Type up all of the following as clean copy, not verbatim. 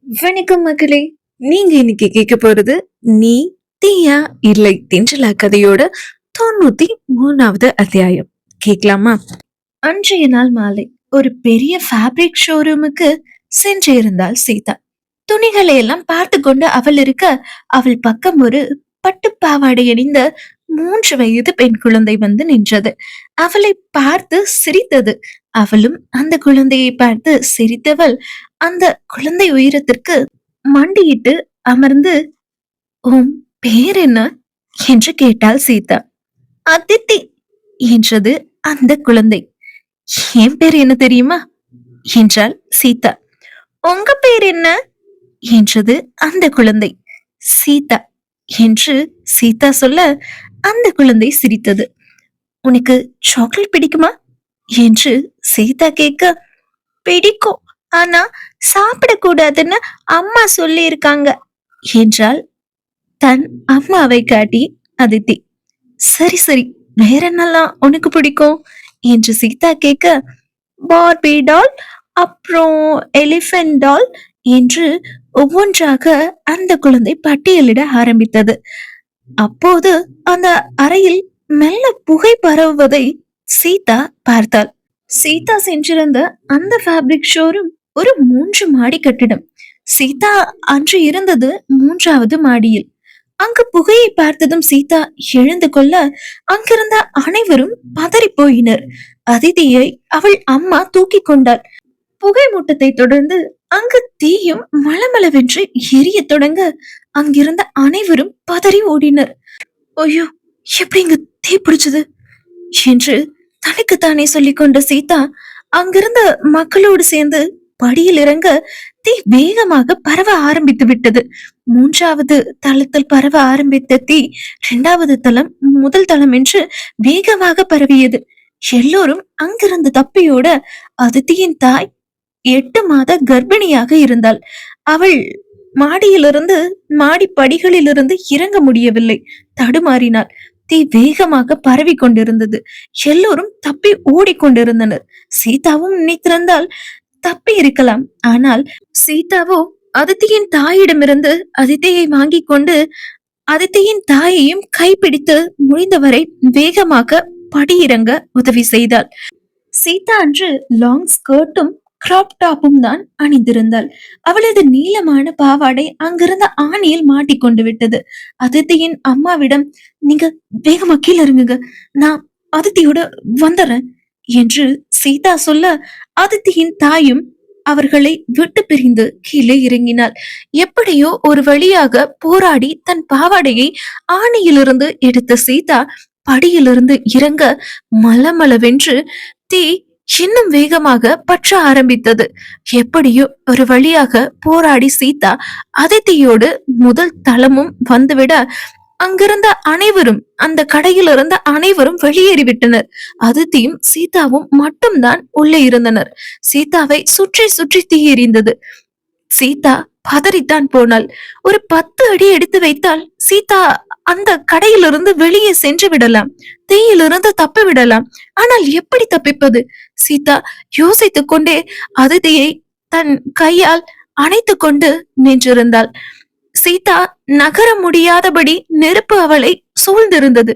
வணக்கம் மக்களே. நீங்க இன்னைக்கு கேட்க போறது நீ தீயா இல்லை தென்றலா கதையோட 93வது அத்தியாயம். கேட்கலாமா? அன்றைய நாள் மாலை ஒரு பெரிய ஃபேப்ரிக் ஷோரூமுக்கு சென்றிருந்தாள் சீதா. துணிகளை எல்லாம் பார்த்து கொண்டு அவள் இருக்க, அவள் பக்கம் ஒரு பட்டு பாவாடை அணிந்த 3 வயது பெண் குழந்தை வந்து நின்றது. அவளை பார்த்து சிரித்தது. அவளும் அந்த குழந்தையை பார்த்து சிரித்தவள் அந்த குழந்தை உயரத்திற்கு மண்டியிட்டு அமர்ந்து, உன் பேர் என்ன என்று கேட்டாள் சீதா. அதித்தி என்றது அந்த குழந்தை. என் பேர் என்ன தெரியுமா என்றாள் சீதா. உங்க பேர் என்ன என்றது அந்த குழந்தை. சீதா என்று சீதா சொல்ல அந்த குழந்தை சிரித்தது. உனக்கு சாக்லேட் பிடிக்குமா என்று சீதா கேட்க, பிடிக்கும், ஆனா சாப்பிடக்கூடாதுன்னு அம்மா சொல்லி இருக்காங்க என்றாள் தன் அம்மாவை காட்டி அதித்தி. சரி சரி, வேற என்னெல்லாம் உனக்கு பிடிக்கும் என்று சீதா கேட்க, பார்பி டால், அப்புறம் எலிஃபென்ட் டால் என்று ஒவ்வொன்றாக அந்த குழந்தை பட்டியலிட ஆரம்பித்தது. அப்போது அந்த அறையில் மெல்ல புகை பரவுவதை சீதா பார்த்தாள். சீதா சென்றிருந்த அந்த ஃபேப்ரிக் ஷோரூம் ஒரு 3 மாடி கட்டிடம். சீதா அன்று இருந்தது 3வது மாடியில். அங்கு புகையை பார்த்ததும் சீதா எழுந்து கொள்ள அங்கிருந்த அனைவரும் பதறி போயினர். அதிதியை அவள் அம்மா தூக்கி கொண்டாள். புகை மூட்டத்தை தொடர்ந்து அங்கு தீயும் மளமளவென்று எரிய தொடங்க அங்கிருந்த அனைவரும் பதறி ஓடினர். ஐயோ, எப்படி இங்க தீ பிடிச்சது என்று தனக்குத்தானே சொல்லிக் கொண்ட சீதா அங்கிருந்த மக்களோடு சேர்ந்து படியில் இறங்க தீ வேகமாக பரவ ஆரம்பித்து விட்டது. 3வது தளத்தில் பரவ ஆரம்பித்த தீ 2வது தளம், முதல் தளம் என்று வேகமாக பரவியது. எல்லோரும் அங்கிருந்து தப்பியோட அதித்தியின் தாய் 8 மாத கர்ப்பிணியாக இருந்தாள். அவள் மாடியிலிருந்து மாடி படிகளிலிருந்து இறங்க முடியவில்லை, தடுமாறினாள். தீ வேகமாக பரவி கொண்டிருந்தது. எல்லோரும் தப்பி ஓடிக்கொண்டிருந்தனர். சீதாவும் நினைத்திருந்தால் தப்பி இருக்கலாம். ஆனால் சீதாவோ அதித்தியின் தாயிடமிருந்து அதித்தியை வாங்கி கொண்டு அதித்தியின் தாயையும் கைப்பிடித்து முடிந்தவரை வேகமாக படியிறங்க உதவி செய்தாள். சீதா அன்று லாங் ஸ்கர்ட்டும் கிராப் டாப்பும் தான் அணிந்திருந்தாள். அவளது நீளமான பாவாடை அங்கிருந்த ஆணியில் மாட்டிக்கொண்டு விட்டது. அதித்தியின் அம்மாவிடம், நீங்க வேகமா கீழே இறங்குங்க, நான் அதித்தியோட வந்துடுறேன் என்று சீதா சொல்ல அதித்தியின் தாயும் அவர்களை விட்டு பிரிந்து கீழே இறங்கினாள். எப்படியோ ஒரு வழியாக போராடி தன் பாவாடையை ஆணியிலிருந்து எடுத்த சீதா படியிலிருந்து இறங்க மலமளவென்று தீ இன்னும் வேகமாக பற்ற ஆரம்பித்தது. எப்படியோ ஒரு வழியாக போராடி சீதா அதித்தியோடு முதல் தளமும் வந்துவிட அங்கிருந்த அனைவரும், அந்த கடையில் இருந்த அனைவரும் வெளியேறிவிட்டனர். அதித்தியும் சீதாவும் மட்டும்தான் உள்ளே இருந்தனர். சீதாவை சுற்றி சுற்றி தீ எறிந்தது. சீதா பதறித்தான் போனாள். ஒரு 10 அடி எடுத்து வைத்தால் சீதா அந்த கடையிலிருந்து வெளியே சென்று விடலாம், தீயிலிருந்து தப்பி விடலாம். ஆனால் எப்படி தப்பிப்பது? சீதா யோசித்துக் கொண்டே அதிதியை தன் கையால் அணைத்து கொண்டு நின்றிருந்தாள். சீதா நகர முடியாதபடி நெருப்பு அவளை சூழ்ந்திருந்தது.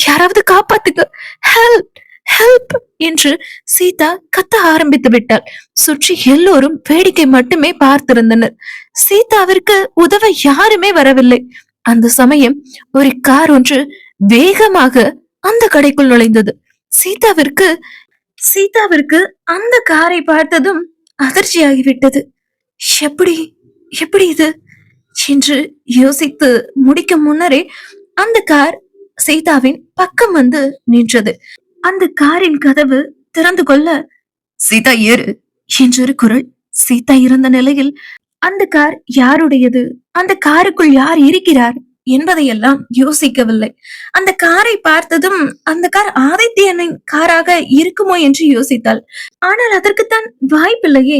யாராவது காப்பாத்துங்க, ஹெல்ப் ஹெல்ப் என்று சீதா கத்த ஆரம்பித்து விட்டாள். சுற்றி எல்லோரும் வேடிக்கை மட்டுமே பார்த்திருந்தனர். சீதாவிற்கு உதவ யாருமே வரவில்லை. அந்த சமயம் ஒரு கார் ஒன்று வேகமாக அந்த கடைக்குள் நுழைந்தது. சீதாவிற்கு சீதாவிற்கு அந்த காரை பார்த்ததும் அதிர்ச்சியாகிவிட்டது. எப்படி எப்படி இது என்று யோசித்து முடிக்கும் முன்னரே அந்த கார் சீதாவின் பக்கம் வந்து நின்றது. அந்த காரின் கதவு திறந்து கொள்ள, சீதா ஏறு என்றொரு குரல். சீதா இருந்த நிலையில் அந்த கார் யாருடையது, அந்த காருக்குள் யார் இருக்கிறார் என்பதையெல்லாம் யோசிக்கவில்லை. அந்த காரை பார்த்ததும் அந்த கார் ஆதித்யனின் காராக இருக்குமோ என்று யோசித்தாள். ஆனால் அதற்குத்தான் வாய்ப்பில்லையே,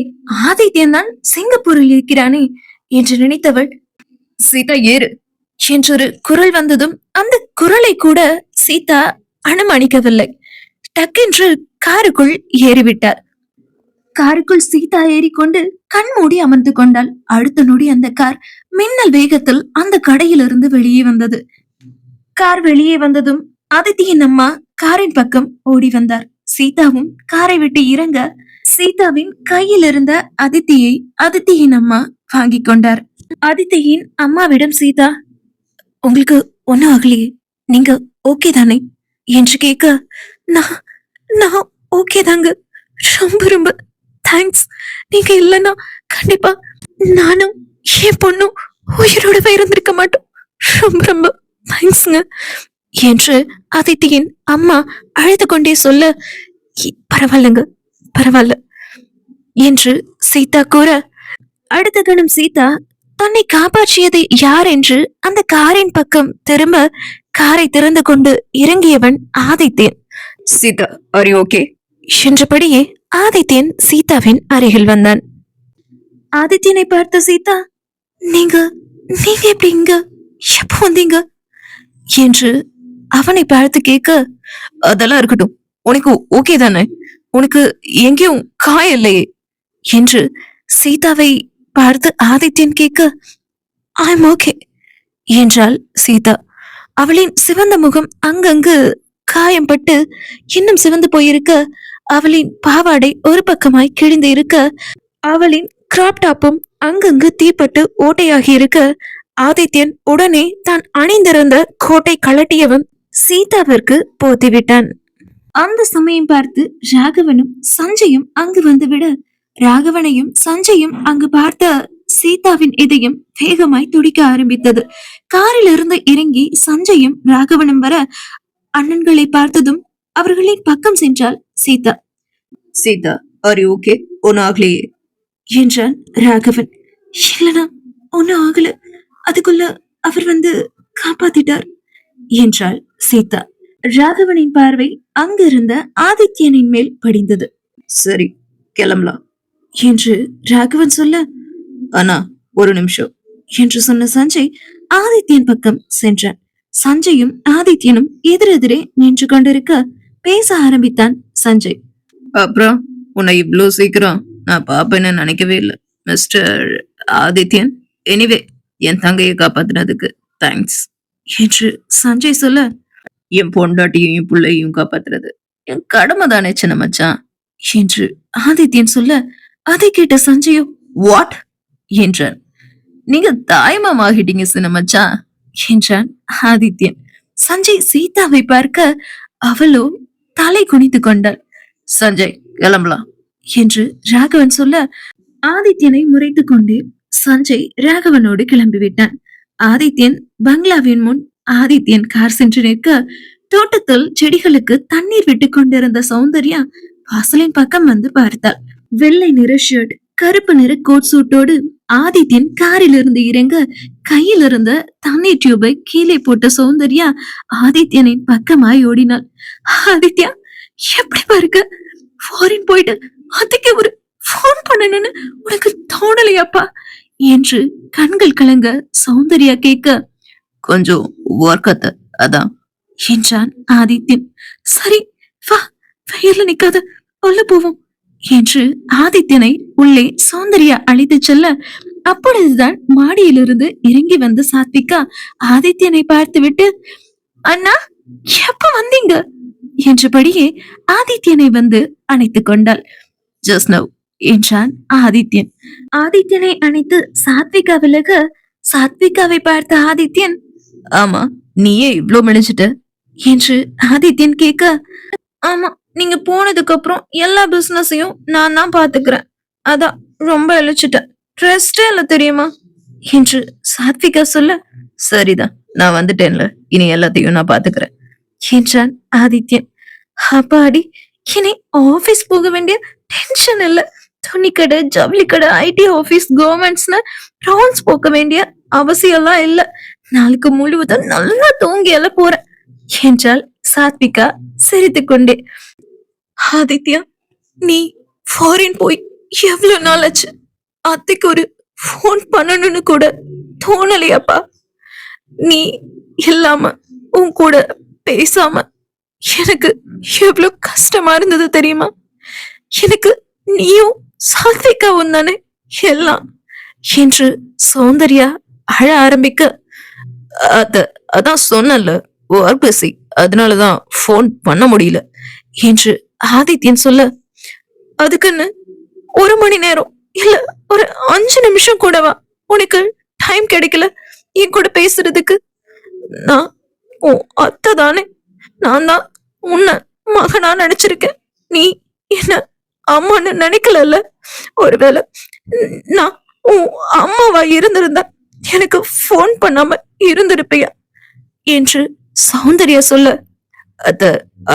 ஆதித்யன் தான் சிங்கப்பூரில் இருக்கிறானே என்று நினைத்தவள், சீதா ஏறு என்றொரு குரல் வந்ததும் அந்த குரலை கூட சீதா அனுமானிக்கவில்லை. டக்கென்று காருக்குள் ஏறிவிட்டார். காருக்குள் சீதா ஏறிக்கொண்டு கண் மூடி அமர்ந்து கொண்டாள். அடுத்த நொடி அந்த கார் மின்னல் வேகத்தில் அந்த கடையிலிருந்து வெளியே வந்தது. கார் வெளியே வந்ததும் அதித்தியின் அம்மா காரின் பக்கம் ஓடி வந்தார். சீதாவும் காரை விட்டு இறங்க சீதாவின் கையில் இருந்த அதித்தியின் அம்மா வாங்கி கொண்டார். அதித்தியின் அம்மாவிடம் சீதா, உங்களுக்கு ஒன்னும் ஆகலையே, நீங்க ஓகே தானே என்று கேட்க, நான் நான் ஓகே தாங்க, ரொம்ப ரொம்ப தேங்க்ஸ். நீங்க இல்லைன்னா கண்டிப்பா நானும் என் பொண்ணும் உயிரோட இருந்திருக்க மாட்டோம். ரொம்ப ரொம்ப தேங்க்ஸ்ங்க என்று அதித்தியின் அம்மா அழுது கொண்டே சொல்ல, பரவாயில்லங்க, பரவாயில்ல என்று சீதா கூற, அடுத்த கணம் சீதா தன்னை காப்பாற்றியது யார் என்று அந்த காரின் பக்கம் திரும்ப காரை திறந்து கொண்டு இறங்கியவன் Adityan. Sita, are you okay என்றபடியே ஆதித்யன் சீதாவின் அருகில் வந்தான். ஆதித்யனை பார்த்த சீதா, நீங்க நீங்க எப்படி இங்க, எப்ப வந்தீங்க என்று அவனை பார்த்து கேட்க, அதெல்லாம் இருக்கட்டும், உனக்கு ஓகே தானே, உனக்கு எங்கேயும் காயம் இல்லையே என்று சீதாவை பார்த்து ஆதித்யன் கேட்க, ஐம் ஓகே என்றாள் சீதா. அவளின் சிவந்த முகம் அங்கங்கு காயம்பட்டு இன்னும் சிவந்து போயிருக்க, அவளின் பாவாடை ஒரு பக்கமாய் கிழிந்து இருக்க, அவளின் கிராப் டாப்பும் அங்கங்கு தீப்பட்டு ஓட்டையாகி இருக்க, ஆதித்யன் உடனே தான் அணிந்திருந்த கோட்டை கழட்டியவன் சீதாவிற்கு போத்திவிட்டான். அந்த சமயம் பார்த்து ராகவனும் சஞ்சயும் அங்கு வந்துவிட, ராகவனையும் சஞ்சயும் அங்கு பார்த்த சீதாவின் இதயம் வேகமாய் துடிக்க ஆரம்பித்தது. காரில் இருந்து இறங்கி சஞ்சயும் ராகவனும் வர, அண்ணன்களை பார்த்ததும் அவர்களின் பக்கம் சென்றாள் Sita. Sita, are you okay, ஒன்னும் ஆகலையே என்றான் ராகவன். இல்லனா ஒன்னும் ஆகல, அதுக்குள்ள அவர் வந்து காப்பாத்திட்டார் என்றாள் சீதா. ராகவனின் பார்வை அங்கிருந்த ஆதித்யனின் மேல் படிந்தது. சரி, கிளம்பலாம் என்று ராகவன் சொல்ல, அண்ணா ஒரு நிமிஷம் என்று சொன்ன சஞ்சய் ஆதித்யன் பக்கம் சென்றான். சஞ்சயும் ஆதித்யனும் எதிரெதிரே நின்று கொண்டிருக்க பேச ஆரம்பித்தான் சஞ்சய். அப்புறம் உன்னை இவ்வளவு சீக்கிரம் நான் பாப்பேன்னு நினைக்கவே இல்லை மிஸ்டர் ஆதித்யன். எனிவே, என் தங்கையை காப்பாத்தினதுக்கு தேங்க்ஸ் என்று சஞ்சய் சொல்ல, என் பொண்டாட்டியையும் பிள்ளையும் காப்பாத்துறது என் கடமை தானே சின்ன மச்சான் என்று ஆதித்யன் சொல்ல, அதை கேட்ட சஞ்சயோ வாட் என்றான். நீங்க தாய்மாம் ஆகிட்டீங்க சின்ன மச்சான் என்றான் ஆதித்யன். சஞ்சய் சீதாவை பார்க்க அவளோ தலை குனிந்து கொண்டாள். சஞ்சய், கிளம்பலாம் என்று ராகவன் சொல்ல, ஆதித்யனை முறைத்து கொண்டே சஞ்சய் ராகவனோடு கிளம்பிவிட்டான். ஆதித்யன் பங்களாவின் முன் ஆதித்யன் கார் சென்று நிற்க, தோட்டத்தில் செடிகளுக்கு தண்ணீர் விட்டு கொண்டிருந்த சௌந்தர்யா வாசலின் பக்கம் வந்து பார்த்தாள். வெள்ளை நிற ஷர்ட், கருப்பு நிற கோட் சூட்டோடு ஆதித்யன் காரில் இருந்து இறங்க, கையில் இருந்த தண்ணீர் டியூபை கீழே போட்ட சௌந்தர்யா ஆதித்யனின் பக்கமாய் ஓடினாள். ஆதித்யா, எப்படி பாருக்க, ஃபாரின் போயிட்டு அதுக்கு ஒரு போன் பண்ணணும்னு உனக்கு தோணலையாப்பா என்று கண்கள் கலங்க சௌந்தர்யா கேட்க, கொஞ்சம் ஒர்க்கத்த அதான் என்றான் ஆதித்யன். சரி வா, வெயில்ல நிக்காத, உள்ள போவோம் என்று ஆதித்யனை உள்ளே சௌந்தர்யா அழைத்து செல்ல, அப்பொழுதுதான் மாடியிலிருந்து இறங்கி வந்து சாத்விகா ஆதித்யனை பார்த்துவிட்டு, அண்ணா எப்ப வந்தீங்க என்றபடியே ஆதித்யனை வந்து அணைத்துக் கொண்டாள். ஜஸ்ட் நவ் என்றான் ஆதித்யன். ஆதித்யனை அணைத்து சாத்விகா விலக, சாத்விகாவை பார்த்த ஆதித்யன், ஆமா நீயே இவ்ளோ மெலிஞ்சிட்ட என்று ஆதித்யன் கேட்க, ஆமா நீங்க போனதுக்கு அப்புறம் எல்லா பிசினஸையும் நான் தான் பாத்துக்கிறேன், அதான் ரொம்ப இழைச்சிட்டேன், ரெஸ்டே இல்ல தெரியுமா என்று சாத்விகா சொல்ல, சரிதான் நான் வந்துட்டேன்ல, இனி எல்லாத்தையும் நான் பாத்துக்கிறேன் என்றான் ஆதித்யன். அப்பாடி, இனி ஆபீஸ் போக வேண்டிய டென்ஷன் இல்ல, துணி கடை, ஜவுளி கடை, ஐடி ஆபீஸ், கவர்மெண்ட்ஸ்னு ரவுண்ட்ஸ் போக வேண்டிய அவசியம் எல்லாம் இல்ல, நாளுக்கு முழுவதும் நல்லா தூங்கி எல்லாம் போறேன் என்றாள் சாத்விகா சிரித்து கொண்டே. ஆதித்யா, நீ ஃபாரின் போய் எவ்வளவு நாள் ஆச்சு, அத்தைக்கு ஒரு போன் பண்ணணும்னு கூட தோணலையாப்பா, நீ இல்லாம உன் கூட பேசாம எனக்கு எவ்வளவு கஷ்டமா இருந்தது தெரியுமா, எனக்கு நீயும் சாத்விகாவும் தானே எல்லாம் என்று சௌந்தர்யா அழ ஆரம்பிக்க, அத அதான் சொன்னல, ஒர்க் பிஸி, அதனாலதான் போன் பண்ண முடியல என்று ஆதித்யன் சொல்ல, அதுக்குன்னு 1 மணி நேரம் இல்ல ஒரு 5 நிமிஷம் கூடவா உனக்கு டைம் கிடைக்கல என் கூட பேசுறதுக்கு? நான் உன் அத்தை தானே. நான் தான் உன்னை மகனா நினைச்சிருக்கேன். நீ என்ன அம்மான்னு நினைக்கல. ஒருவேளை நான் உன் அம்மாவா இருந்திருந்தா எனக்கு போன் பண்ணாம இருந்திருப்பியா என்று சௌந்தர்யா சொல்ல, அத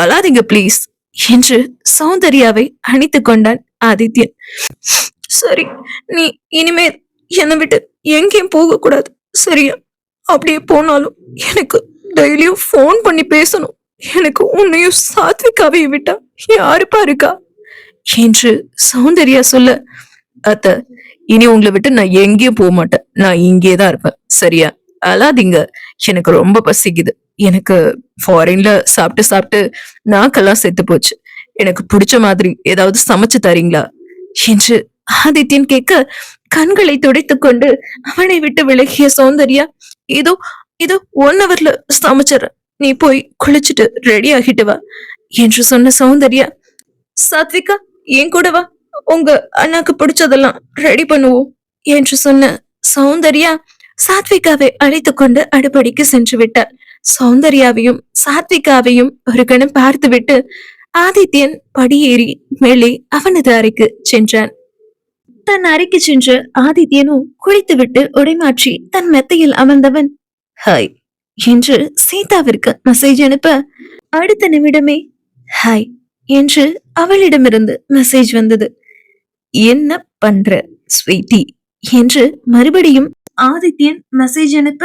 அழாதீங்க ப்ளீஸ் என்று சௌந்தர்யாவை அணைத்துக் கொண்டான் ஆதித்யன். சரி, நீ இனிமே என்னை விட்டு எங்கேயும் போக கூடாது, சரியா? அப்படியே போனாலும் எனக்கு டெய்லியும் போன் பண்ணி பேசணும். எனக்கு உன்னையும் சாத்விகாவையும் விட்டா யாருப்பா இருக்கா என்று சௌந்தர்யா சொல்ல, அத்த இனி உங்களை விட்டு நான் எங்கேயும் போக மாட்டேன், நான் இங்கேதான் இருப்பேன், சரியா? அழாதீங்க, எனக்கு ரொம்ப பசிக்குது. எனக்கு ஃபாரின்ல சாப்பிட்டு சாப்பிட்டு நாக்கெல்லாம் செத்து போச்சு. எனக்கு பிடிச்ச மாதிரி ஏதாவது சமைச்சு தரீங்களா என்று ஆதித்யன் கேட்க, கண்களை துடைத்துக் கொண்டு அவனை விட்டு விலகிய சௌந்தர்யா, இதோ இதோ 1 ஹவர்ல சமைச்சிடறேன், நீ போய் குளிச்சுட்டு ரெடி ஆகிட்டு வா என்று சொன்ன சௌந்தர்யா, சாத்விகா என் கூட வா, உங்க அண்ணாக்கு பிடிச்சதெல்லாம் ரெடி பண்ணுவோம் என்று சொன்ன சௌந்தர்யா சாத்விகாவை அழைத்துக் கொண்டு அடுப்படிக்கு சென்று விட்டார். சௌந்தர்யாவையும் சாத்விகாவையும் ஒரு கணம் பார்த்துவிட்டு ஆதித்யன் படியேறி மேலே அவனது அறைக்கு சென்றான். தன் அறைக்கு சென்று ஆதித்யனும் குளித்துவிட்டு உடைமாற்றி தன் மெத்தையில் அமர்ந்தவன், ஹாய் என்று சீதாவிற்கு மெசேஜ் அனுப்ப, அடுத்த நிமிடமே ஹாய் என்று அவளிடமிருந்து மெசேஜ் வந்தது. என்ன பண்ற ஸ்வீட்டி என்று மறுபடியும் ஆதித்யன் மெசேஜ் அனுப்ப,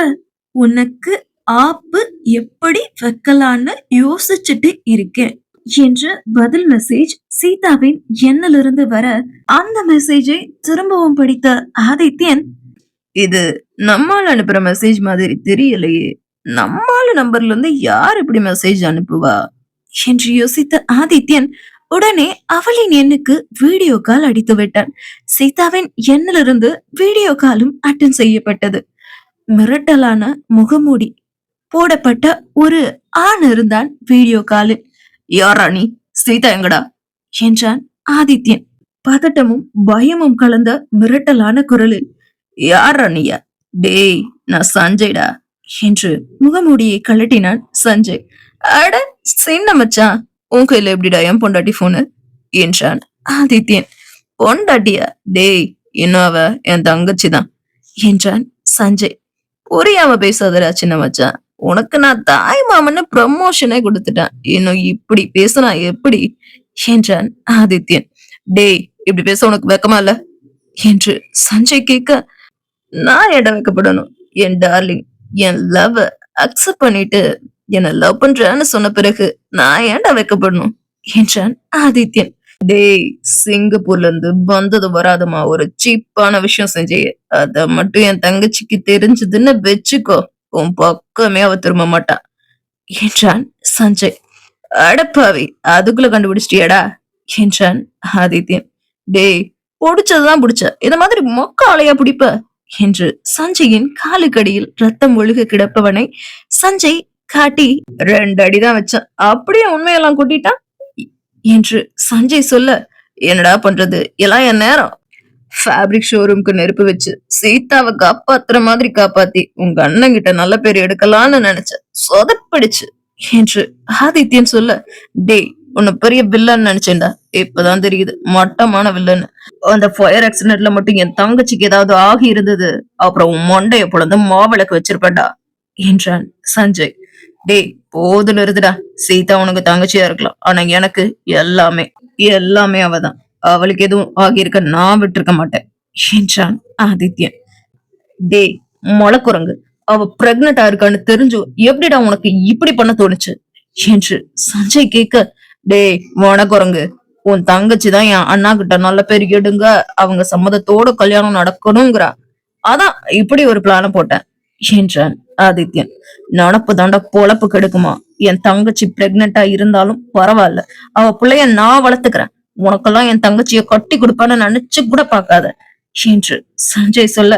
உனக்கு ஆப்பு எப்படி வைக்கலான்னு யோசிச்சுட்டு இருக்கேன் என்று பதில் மெசேஜ் சீதாவின் எண்ணிலிருந்து வர, அந்த மெசேஜை திரும்பவும் படித்த ஆதித்யன், இது நம்மால் அனுப்புற மெசேஜ் மாதிரி தெரியலையே, நம்மால நம்பர்ல இருந்து யார் இப்படி மெசேஜ் அனுப்புவா என்று யோசித்த ஆதித்யன் உடனே அவளின் எண்ணுக்கு வீடியோ கால் அடித்து விட்டான். சீதாவின் எண்ணிலிருந்து வீடியோ காலும் அட்டன் செய்யப்பட்டது. மிரட்டலான முகமூடி போடப்பட்ட ஒரு ஆண் இருந்தான் வீடியோ காலில். யாரா நீ? சீதா எங்கடா என்றான் ஆதித்யன் பதட்டமும் பயமும் கலந்த மிரட்டலான குரலில். யாரா நீயா? டேய், நான் சஞ்சய்டா என்று முகமூடியை கழட்டினான் சஞ்சய். அட சின்ன மச்சான், உன் கையில எப்படிடா என் பொண்டாட்டி போனு என்றான் ஆதித்யன். பொண்டாட்டியா? டேய், இன்னும் அவ என் தங்கச்சிதான் என்றான் சஞ்சய். புரியாம பேசாதடா சின்ன மச்சான், உனக்கு நான் தாய் மாமன்னு ப்ரமோஷனே கொடுத்துட்டேன், இன்னும் இப்படி பேசினா எப்படி என்றான் ஆதித்யன். டேய், இப்படி பேச உனக்கு வெக்கமா இல்ல என்று சஞ்சய் கேட்க, நான் இடம் வைக்கப்படணும் என் டார்லிங், என் லவ் அக்செப்ட் பண்ணிட்டு என்ன லவ் பண்றேன்னு சொன்ன பிறகு நான் ஏன்டா வைக்கப்படணும் என்றான் ஆதித்யன். டேய், சிங்கப்பூர்ல இருந்து வந்தது வராதமா ஒரு சீப்பான விஷயம் செஞ்சே, அத மட்டும் என் தங்கச்சிக்கு தெரிஞ்சதுன்னு வச்சுக்கோ, உன் பக்கமே அவ திரும்ப மாட்டா என்றான் சஞ்சய். அடப்பாவி, அதுக்குள்ள கண்டுபிடிச்சிட்டியாடா என்றான் ஆதித்யன். டேய், புடிச்சதுதான் புடிச்ச, இந்த மாதிரி மொக்க ஆளையா பிடிப்ப என்று சஞ்சயின் காலுக்கடியில் ரத்தம் ஒழுக கிடப்பவனை சஞ்சய் காட்டி 2 அடிதான் வச்சான், அப்படியே உண்மையெல்லாம் கூட்டிட்டான் என்று சஞ்சய் சொல்ல, என்னடா பண்றது, எல்லாம் என் நேரம். ஃபேப்ரிக் ஷோரூம்க்கு நெருப்பு வச்சு சீதாவை காப்பாத்துற மாதிரி காப்பாத்தி உங்க அண்ணன் கிட்ட நல்ல பேர் எடுக்கலாம்னு நினைச்ச, சொதப்பிடுச்சு என்று ஆதித்யன் சொல்ல, டேய், உன்னை பெரிய வில்லன்னு நினைச்சேன்டா, இப்பதான் தெரியுது மட்டமான வில்லன்னு. அந்த ஃபயர் ஆக்சிடென்ட்ல மட்டும் என் தங்கச்சிக்கு ஏதாவது ஆகி இருந்தது, அப்புறம் உன் மொண்டைய பொழந்து மாவிளக்கு வச்சிருப்பேன்டா என்றான் சஞ்சய். டேய், போது நிறுத்துடா, சீதா உனக்கு தங்கச்சியா இருக்கலாம், ஆனா எனக்கு எல்லாமே எல்லாமே அவதான், அவளுக்கு எதுவும் ஆகியிருக்க நான் விட்டுருக்க மாட்டேன் என்றான் ஆதித்யன். டேய் மொளக்குரங்கு, அவ பிரெக்னண்டா இருக்கான்னு தெரிஞ்சு எப்படிடா உனக்கு இப்படி பண்ண தோணுச்சு என்று சஞ்சய் கேட்க, டேய் மொளக்குரங்கு, உன் தங்கச்சிதான் என் அண்ணா கிட்ட நல்ல பேர் எடுங்க, அவங்க சம்மதத்தோட கல்யாணம் நடக்கணுங்கிறா, அதான் இப்படி ஒரு பிளான போட்டேன் என்றான் ஆதித்யன். நடப்பு தாண்டா பொழப்பு கெடுக்குமா, என் தங்கச்சி பிரெக்னண்டா இருந்தாலும் பரவாயில்ல, அவ பிள்ளைய நான் வளர்த்துக்கிறேன், உனக்கெல்லாம் என் தங்கச்சிய கட்டி கொடுப்பான்னு நினைச்சு கூட பாக்காத என்று சஞ்சய் சொல்ல,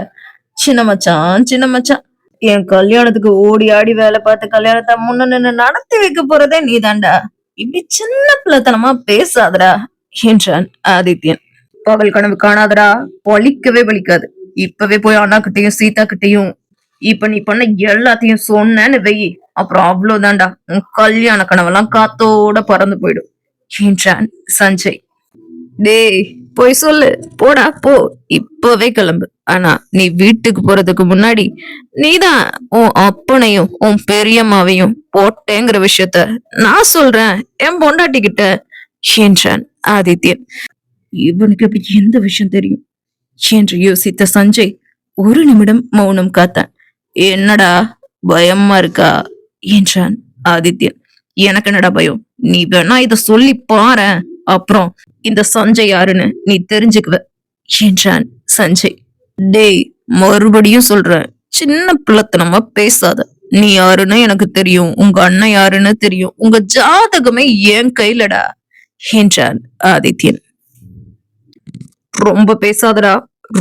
சின்ன மச்சான் என் கல்யாணத்துக்கு ஓடி ஆடி வேலை பார்த்து கல்யாணத்தை முன்ன நின்னு நடத்தி வைக்க போறதே நீதான்டா. இப்படி சின்ன பிள்ளைத்தனமா பேசாதடா என்றான் ஆதித்யன். பகல் கனவு காணாதடா, பழிக்கவே பழிக்காது. இப்பவே போய் அண்ணா கிட்டையும் சீதா கிட்டையும் இப்ப நீ பண்ண எல்லாத்தையும் சொன்னேன்னு வெயி, அப்புறம் அவ்வளவுதான்டா, உன் கல்யாண கனவெல்லாம் காத்தோட பறந்து போயிடும் என்றான் சஞ்சய். டேய் போய் சொல்லு, போடா போ, இப்பவே கிளம்பு. ஆனா நீ வீட்டுக்கு போறதுக்கு முன்னாடி நீதான் உன் அப்பனையும் உன் பெரியம்மாவையும் போட்டேங்கிற விஷயத்த நான் சொல்றேன் என் பொண்டாட்டி கிட்ட என்றான் ஆதித்யன். இவனுக்கு அப்படி எந்த விஷயம் தெரியும் என்று யோசித்த சஞ்சய் ஒரு நிமிடம் மௌனம் காத்தான். என்னடா பயமா இருக்கா என்றான் ஆதித்யன். எனக்கு என்னடா பயம், நீ வேணா இத சொல்லி பாரு, அப்புறம் இந்த சஞ்சய் யாருன்னு நீ தெரிஞ்சுக்குவ என்றான் சஞ்சய். டேய் மறுபடியும் சொல்றேன், சின்ன பிள்ளைத்தனமா பேசாத. நீ யாருன்னு எனக்கு தெரியும், உங்க அண்ணன் யாருன்னு தெரியும், உங்க ஜாதகமே என் கையிலடா என்றான் ஆதித்யன். ரொம்ப பேசாதடா,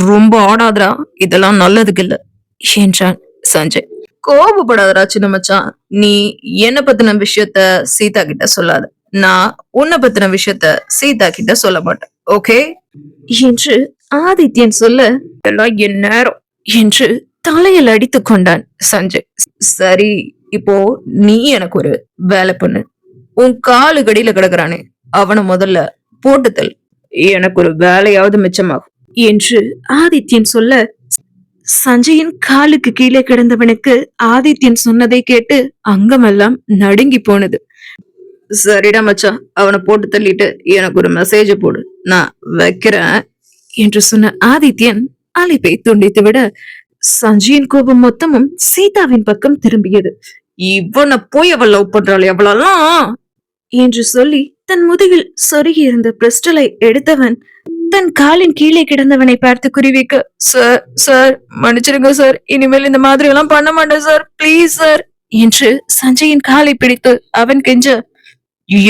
ரொம்ப ஆடாதடா, இதெல்லாம் நல்லதுக்கு இல்ல என்றான் சஞ்சய். கோபப்படாதடா சின்ன மச்சான், நீ என்ன பத்தின விஷயத்த சீதா கிட்ட சொல்லாத. நான் உன்னை பத்தின விஷயத்த சீதா கிட்ட சொல்ல மாட்டேன், ஓகே என்று ஆதித்யன் சொல்ல, எல்லாம் என் நேரம் என்று தலையில் அடித்து கொண்டான் சஞ்சய். சரி, இப்போ நீ எனக்கு ஒரு வேலை பண்ணு. உன் காலு கடியில கிடக்குறானே அவனை முதல்ல போட்டுத்தல், எனக்கு ஒரு வேலையாவது மிச்சமாகும் என்று ஆதித்யன் சொல்ல, சஞ்சயின் காலுக்கு கீழே கிடந்தவனுக்கு ஆதித்யன் சொன்னதை கேட்டு அங்கமெல்லாம் நடுங்கி போனது. சரிடா மச்சான், அவனை போட்டு தள்ளிட்டு எனக்கு ஒரு மெசேஜ் போடு, நான் வைக்கிறேன் என்று சொன்ன ஆதித்யன் அழைப்பை துண்டித்து விட சஞ்சயின் கோபம் மொத்தமும் சீதாவின் பக்கம் திரும்பியது. இவனை போய் அவள் லவ் பண்றாள் எவ்வளெல்லாம் என்று சொல்லி தன் முதுகில் சொருகி இருந்த பிரிஸ்டலை எடுத்தவன் தன் காலின் கீழே கிடந்தவனை பார்த்து குறிவைக்க, சார் சார் மன்னிச்சிருங்க சார், இனிமேல் இந்த மாதிரி எல்லாம் பண்ண மாட்டேன் சார், பிளீஸ் சார் என்று சஞ்சயின் காலை பிடித்து அவன் கெஞ்ச,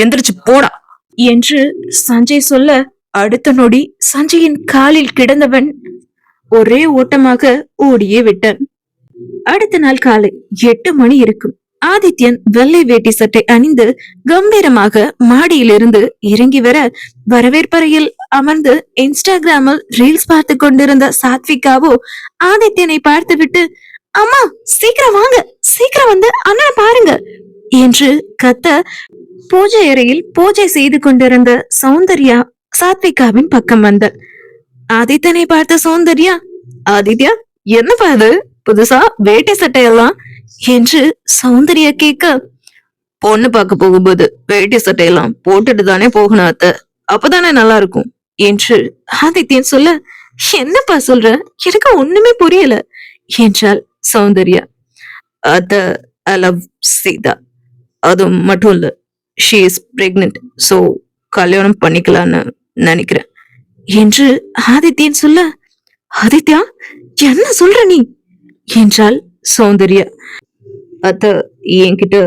எந்திரிச்சு போடா என்று சஞ்சய் சொல்ல, அடுத்த நொடி சஞ்சயின் காலில் கிடந்தவன் ஒரே ஓட்டமாக ஓடியே விட்டான். அடுத்த நாள் காலை 8 மணி இருக்கும். ஆதித்யன் வெள்ளை வேட்டி சட்டை அணிந்து கம்பீரமாக மாடியிலிருந்து இறங்கி வர, வரவேற்பறையில் அமர்ந்து இன்ஸ்டாகிராமில் ரீல்ஸ் பார்த்து கொண்டிருந்த சாத்விகாவோ ஆதித்யனை பார்த்துவிட்டு, அம்மா சீக்கிரம் வாங்க, சீக்கிரம் வந்து அண்ணனை பாருங்க என்று கத்த, பூஜை அறையில் பூஜை செய்து கொண்டிருந்த சௌந்தர்யா சாத்விகாவின் பக்கம் வந்தாள். ஆதித்யனை பார்த்த சௌந்தர்யா, ஆதித்யா என்னப்பா இது புதுசா வேட்டை சட்டையெல்லாம் என்று சௌந்தர்யா கேட்க, பொண்ணு பார்க்க போகும்போது வேட்டி சட்டையெல்லாம் போட்டுட்டு தானே போகணும் அத்த, அப்பதானே நல்லா இருக்கும் என்று ஆதித்யன் சொல்ல, என்னப்பா சொல்ற, எனக்கு ஒண்ணுமே புரியல என்றாள் சௌந்தர்யா. அத்த ஐ லவ் சீதா, அது மட்டும் இல்ல, ஷீ இஸ் பிரெக்னன்ட், சோ கல்யாணம் பண்ணிக்கலான்னு நினைக்கிறேன் என்று ஆதித்யன் சொல்ல, ஆதித்யா என்ன சொல்ற நீ என்றாள் சௌந்தர்யா. அத்த என்கிட்ட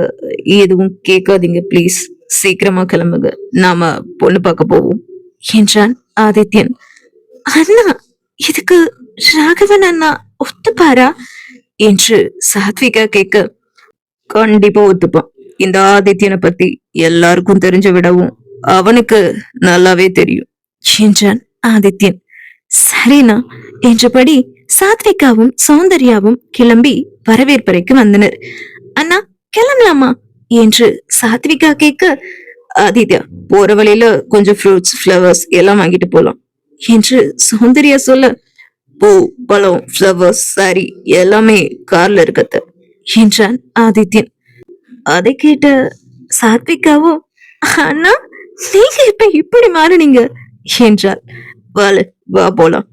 எதுவும் கேட்காதீங்க பிளீஸ், சீக்கிரமா கிளம்புங்க, நாம பொண்ணு பார்க்க போவோம் என்றான் ஆதித்யன். அண்ணா இதுக்கு ராகவன் அண்ணா ஒத்துப்பாரா என்று சாத்விகா கேட்க, கண்டிப்பா ஒத்துப்பான். இந்த ஆதித்யனை பத்தி எல்லாருக்கும் தெரிஞ்ச விடவும் அவனுக்கு நல்லாவே தெரியும் என்றான் ஆதித்யன். சரிண்ணா என்றபடி சாத்விகாவும் சௌந்தர்யாவும் கிளம்பி வரவேற்பறைக்கு வந்தனர். அண்ணா கிளம்பலாமா என்று சாத்விகா கேட்க, ஆதித்யா போற வழியில கொஞ்சம் ஃப்ரூட்ஸ் ஃபிளவர்ஸ் எல்லாம் வாங்கிட்டு போலாம் என்று சௌந்தர்யா சொல்ல, பூ பழம் ஃபிளவர்ஸ் சாரி எல்லாமே கார்ல இருக்கத்த என்றான் ஆதித்யன். அதை கேட்ட சாத்விகாவோ, அண்ணா நீங்க இப்ப இப்படி மாறினீங்க என்றாள். வாழ வா போலாம்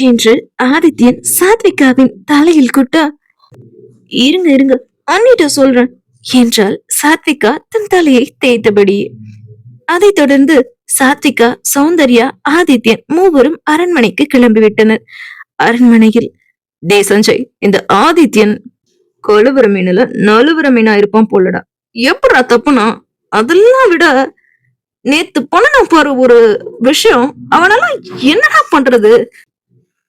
என்று ஆதித்யன் சாத்விகாவின் தலையில் குட்ட, இருங்க இருங்க அண்ணிட்ட சொல்றேன் என்றால் சாத்விகா தன் தலையை தேய்த்தபடியே. அதைத் தொடர்ந்து சாத்விகா சௌந்தர்யா ஆதித்யன் மூவரும் அரண்மனைக்கு கிளம்பிவிட்டனர். அரண்மனையில், டே சஞ்சய், இந்த ஆதித்யன் கொழுவர மீனுல நழுவுற மீனா இருப்பான் போலடா, எப்படா தப்புனா, அதெல்லாம் விட நேத்து பண்ண பாரு ஒரு விஷயம், அவனெல்லாம் என்னடா பண்றது?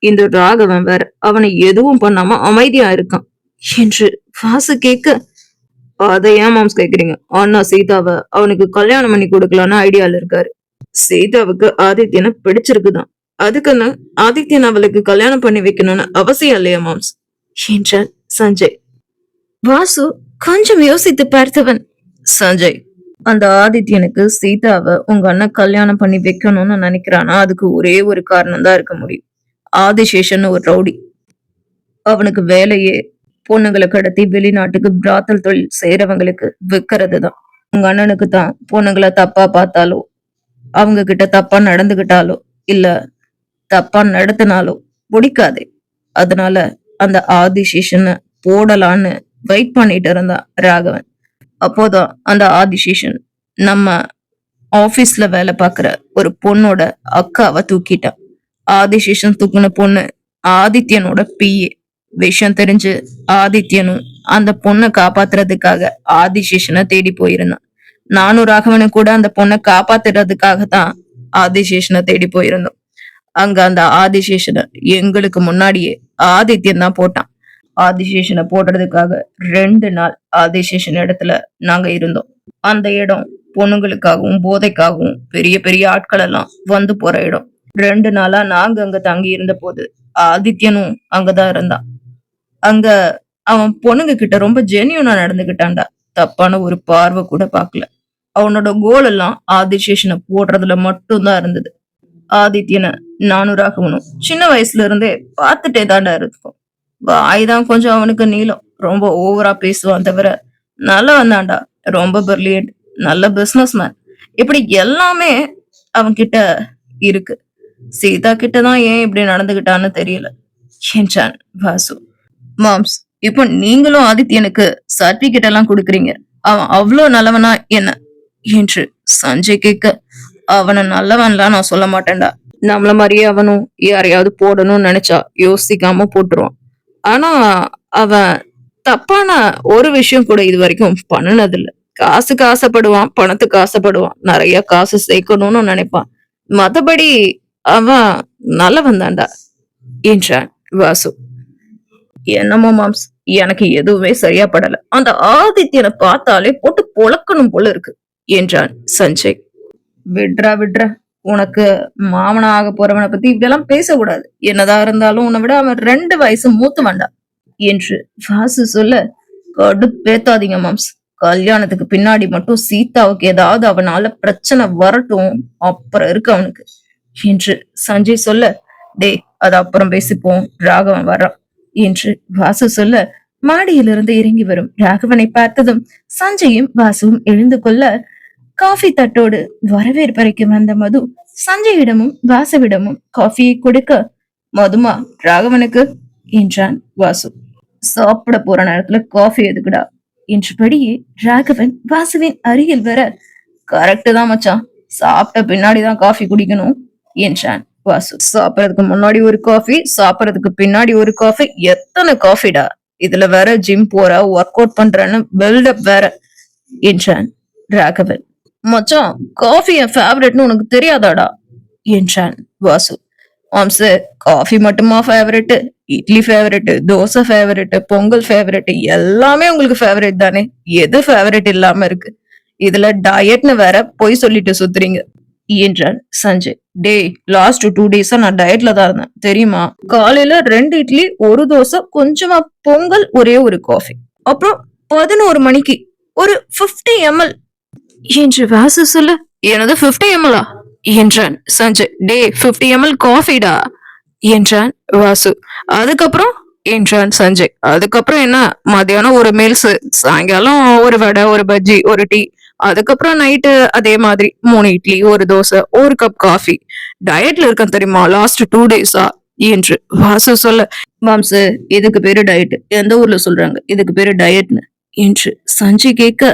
இந்த ராகவன் வேற அவனை எதுவும் பண்ணாம அமைதியா இருக்கான் என்று வாசு கேட்க, அதை ஏன் மாம்ஸ் கேக்குறீங்க? அண்ணா சீதாவை அவனுக்கு கல்யாணம் பண்ணி கொடுக்கலான்னு ஐடியால இருக்காரு. சீதாவுக்கு ஆதித்யனை பிடிச்சிருக்குதான். அதுக்குன்னு ஆதித்யன் அவளுக்கு கல்யாணம் பண்ணி வைக்கணும்னு அவசியம் இல்லையா மாம்ஸ் என்றான் சஞ்சய். வாசு கொஞ்சம் யோசித்து பார்த்தவன், சஞ்சய், அந்த ஆதித்யனுக்கு சீதாவை உங்க அண்ணன் கல்யாணம் பண்ணி வைக்கணும்னு நினைக்கிறானா அதுக்கு ஒரே ஒரு காரணம் தான் இருக்க முடியும். ஆதிசேஷன் ஒரு ரவுடி. அவனுக்கு வேலையே பொண்ணுங்களை கடத்தி வெளிநாட்டுக்கு பிராத்தல் தொழில் செய்யறவங்களுக்கு விற்கிறது தான். உங்க அண்ணனுக்கு தான் பொண்ணுங்களை தப்பா பார்த்தாலோ, அவங்க கிட்ட தப்பா நடந்துகிட்டாலோ, இல்ல தப்பா நடத்தினாலோ பிடிக்காதே. அதனால அந்த ஆதிசேஷனை போடலான்னு வெயிட் பண்ணிட்டு இருந்தான் ராகவன். அப்போதான் அந்த ஆதிசேஷன் நம்ம ஆபீஸ்ல வேலை பார்க்கிற ஒரு பொண்ணோட அக்காவை தூக்கிட்டான். ஆதிசேஷன் தூக்குன பொண்ணு ஆதித்யனோட பிஏ. விஷயம் தெரிஞ்சு ஆதித்யனும் அந்த பொண்ணை காப்பாத்துறதுக்காக ஆதிசேஷனை தேடி போயிருந்தான். நானும் ராகவனும் கூட அந்த பொண்ணை காப்பாத்துறதுக்காக தான் ஆதிசேஷனை தேடி போயிருந்தோம். அங்க அந்த ஆதிசேஷனை எங்களுக்கு முன்னாடியே ஆதித்யன் தான் போட்டான். ஆதிசேஷனை போடுறதுக்காக 2 நாள் ஆதிசேஷன் இடத்துல நாங்க இருந்தோம். அந்த இடம் பொண்ணுங்களுக்காகவும் போதைக்காகவும் பெரிய பெரிய ஆட்கள் எல்லாம் வந்து போற இடம். 2 நாளா நாங்க அங்க தங்கி இருந்த போது ஆதித்யனும் அங்கதான் இருந்தான். அங்க அவன் பொண்ணுங்க கிட்ட ரொம்ப ஜென்யூனா நடந்துகிட்டான்டா. தப்பான ஒரு பார்வை கூட பாக்கல. அவனோட கோல் எல்லாம் ஆதிசேஷனை போடுறதுல மட்டும்தான் இருந்தது. ஆதித்யனை நானும் ராகவனும் சின்ன வயசுல இருந்தே பார்த்துட்டே தாண்டா இருக்கும். வாய்தான் கொஞ்சம் அவனுக்கு நீளம், ரொம்ப ஓவரா பேசுவான் தவிர நல்ல வந்தாண்டா, ரொம்ப பிரில்லியன்ட், நல்ல பிசினஸ் மேன். இப்படி எல்லாமே அவன் கிட்ட இருக்கு. சீதா கிட்டதான் ஏன் இப்படி நடந்துகிட்டான்னு தெரியல என்றான் வாசு. மாம்ஸ், இப்போ நீங்களும் ஆதித்யனுக்கு சர்டிபிகேட் எல்லாம் கொடுக்குறீங்க. அவன் அவ்வளோ நல்லவனா என்ன என்று சஞ்சய் கேட்க, அவனை நல்லவன்லாம் நான் சொல்ல மாட்டேன்டா. நம்மள மாதிரியே அவனும் யாரையாவது போடணும்னு நினைச்சா யோசிக்காம போட்டுருவான். ஆனா அவன் தப்பான ஒரு விஷயம் கூட இது வரைக்கும் பண்ணினதில்ல. காசுக்கு ஆசைப்படுவான், பணத்துக்கு ஆசைப்படுவான், நிறைய காசு சேர்க்கணும்னு நினைப்பான். மத்தபடி அவன் நல்லவன் தான்டா என்றான் வாசு. என்னமோ மாம்ஸ், எனக்கு எதுவுமே சரியா படல. அந்த ஆதித்யனை பார்த்தாலே போட்டு பொழக்கணும் போல இருக்கு என்றான் சஞ்சய். விட்ரா விட்ரா, உனக்கு மாமனா ஆக போறவனை பத்தி இப்படியெல்லாம் பேசக்கூடாது. என்னதான் இருந்தாலும் உன்னை விட அவன் 2 வயசு மூத்து வேண்டாம் என்று வாசு சொல்ல, கடுப்பேத்தாதீங்க மாம்ஸ். கல்யாணத்துக்கு பின்னாடி மட்டும் சீதாவுக்கு ஏதாவது அவனால பிரச்சனை வரட்டும், அப்புறம் இருக்கு அவனுக்கு என்று சஞ்சய் சொல்ல, டே அது அப்புறம் பேசிப்போம், ராகவன் வர்றான் என்று வாசு சொல்ல, மாடியிலிருந்து இறங்கி வரும் ராகவனை பார்த்ததும் சஞ்சயும் வாசுவும் எழுந்து கொள்ள, காஃபி தட்டோடு வரவேற்பறைக்கு வந்த மது சஞ்சயிடமும் வாசுவிடமும் காஃபியை கொடுக்க, மதுமா ராகவனுக்கு என்றான் வாசு. சாப்பிட போற நேரத்துல காஃபி எதுக்குடா என்றபடியே ராகவன் வாசுவின் அருகில் வர, கரெக்ட் தான் மச்சான், சாப்பிட்ட பின்னாடிதான் காஃபி குடிக்கணும் என்றான் வாசு. சாப்பிடறதுக்கு முன்னாடி ஒரு காஃபி, சாப்பிடறதுக்கு பின்னாடி ஒரு காஃபி, எத்தனை காஃபிடா? இதுல வேற ஜிம் போற, ஒர்க் அவுட் பண்றேன்னு பில்டப் வேற என்றான் ராகவன். மச்சான், காஃபி என் ஃபேவரட்னு உனக்கு தெரியாதாடா என்றான் வாசு. மாம்சு, காஃபி மட்டுமா favourite? Idli favourite, dosa favourite, Pongal favourite, எல்லாமே உங்களுக்கு ஃபேவரட் தானே. எது ஃபேவரட் இல்லாம இருக்கு? இதுல டயட்னு வேற போய் சொல்லிட்டு சுத்துறீங்க என்றான் சஞ்சய். டேய், லாஸ்ட் 2 டேஸா நான் டயட்ல தான் இருந்தேன் தெரியுமா? காலையில 2 இட்லி, 1 தோசை, கொஞ்சமா பொங்கல், ஒரே ஒரு காஃபி. அப்புறம் 11 மணிக்கு ஒரு 50 ml என்று வாசு சொல்ல, எனது 50 ml என்றான் சஞ்சய். டே, 50 ml காஃபிடா என்றான் வாசு. அதுக்கப்புறம் என்றான் சஞ்சய். அதுக்கப்புறம் என்ன, மத்தியானம் ஒரு மீல்ஸ், சாயங்காலம் ஒரு வடை, ஒரு பஜ்ஜி, ஒரு டீ, அதுக்கப்புறம் நைட்டு அதே மாதிரி 3 இட்லி, 1 தோசை, 1 கப் காஃபி. டயட்ல இருக்கேன் தெரியுமா லாஸ்ட் 2 டேஸா என்று வாசு சொல்ல, மாம்சு, இதுக்கு பேரு டயட், எந்த ஊர்ல சொல்றாங்க இதுக்கு பேரு டயட்னு என்று சஞ்சய் கேட்க,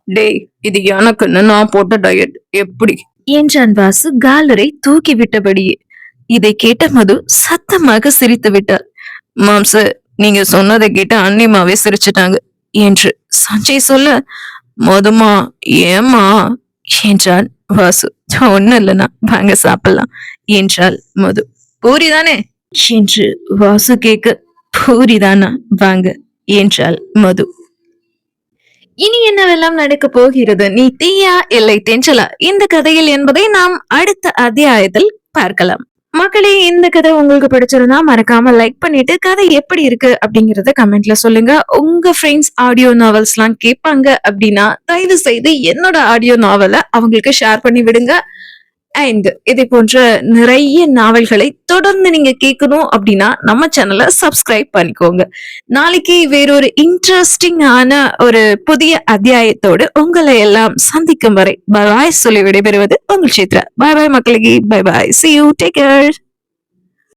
டேய், இது எனக்குன்னு நான் போட்ட டயட் எப்படி என்றான் வாசு காலரை தூக்கி விட்டபடியே. இதை கேட்ட மது சத்தமாக சிரித்து விட்டார். மாம்சு, நீங்க சொன்னதை கேட்ட அன்னிமாவே சிரிச்சிட்டாங்க என்று சஞ்சய் சொல்ல, மதுமா ஏமா என்றான் வாசு, ஒண்ணும் இல்லைண்ணா, வாங்க சாப்பிடலாம் என்றாள் மது. பூரி தானே என்று வாசு கேட்க, பூரிதானா, வாங்க என்றாள் மது. இனி என்னவெல்லாம் நடக்க போகிறது, நீ தீயா இல்லை தென்றலா இந்த கதையில் என்பதை நாம் அடுத்த அத்தியாயத்தில் பார்க்கலாம். மக்களே, இந்த கதை உங்களுக்கு பிடிச்சிருந்தா மறக்காம லைக் பண்ணிட்டு கதை எப்படி இருக்கு அப்படிங்கறத கமெண்ட்ல சொல்லுங்க. உங்க ஃப்ரெண்ட்ஸ் ஆடியோ நாவல்ஸ் எல்லாம் கேட்பாங்க அப்படின்னா தயவு செய்து என்னோட ஆடியோ நாவலை அவங்களுக்கு ஷேர் பண்ணி விடுங்க. அண்ட் இதே போன்ற நிறைய நாவல்களை தொடர்ந்து நீங்க கேட்கணும் அப்படின்னா நம்ம சேனலை சப்ஸ்கிரைப் பண்ணிக்கோங்க. நாளைக்கு வேறொரு இன்ட்ரெஸ்டிங்கான ஒரு புதிய அத்தியாயத்தோடு உங்களை எல்லாம் சந்திக்கும் வரை பாய் சொல்லி விடைபெறுவது உங்கள் சித்ரா. பாய் பாய் மக்களுக்கு, bye bye, see you, take care.